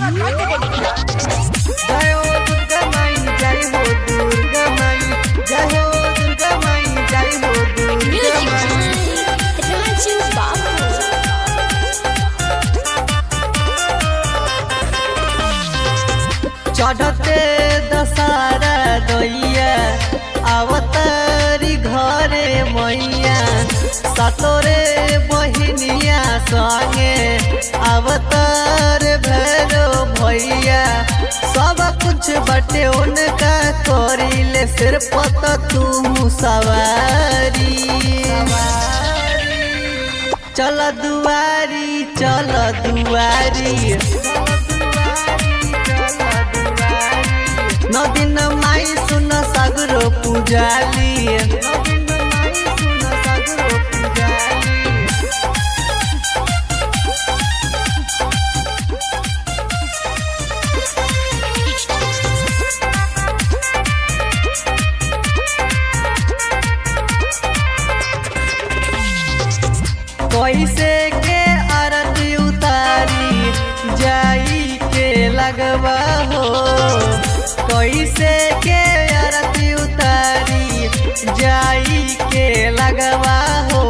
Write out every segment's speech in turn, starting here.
जय हो दुर्गा माई जय हो दुर्गा माई जय हो दुर्गा माई जय हो दुर्गा माई। राजू बाबू चढ़ते दशहरा दैया अवतारी घरे मैया सतोरे बहिनिया संगे अवतार भैरो भैया सब कुछ बटे उनका करिले सिर पत तू सवारी। चल दुआरी चल दुआरी नौ दिन माई सुन सगरो पूजाली। कैसे के आरती उतारी जाई के लगवा हो कैसे के आरती उतारी जाई के लगवा हो।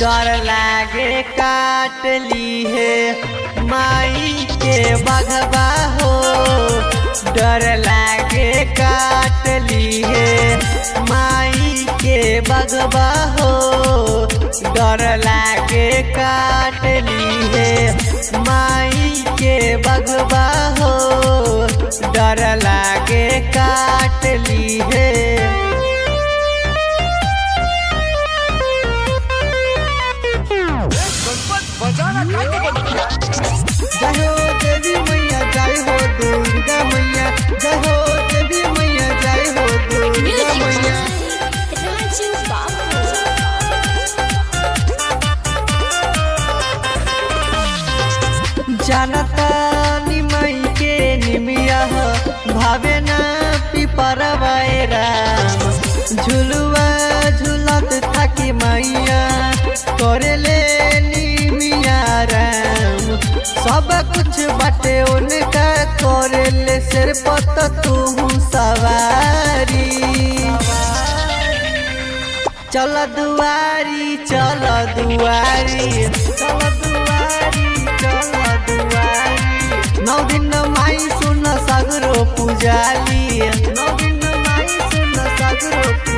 डर लागे काट ली है माई के बघवा हो डर लागे काट ली है माई के बघवा हो डर लागे काट ली है माई के बघवा हो डर लागे काट ली है। जय हो देवी मैया जय हो दुर्गा मैया जय हो देवी मैया जय हो दुर्गा मैया। राजू बाबू जानता निमई के निमिया भावे ना पिपरवाए राम झुलुआ झुलत थाकी मैया करेले निमिया राम सब कुछ बटे उनका करेले सिर पत तू सवारी। चल दुआरी चल दुआरी चल दुआरी चल दुआरी नौ दिन माई सुन सगरो पूजाली नौ दिन माई सुन सगरो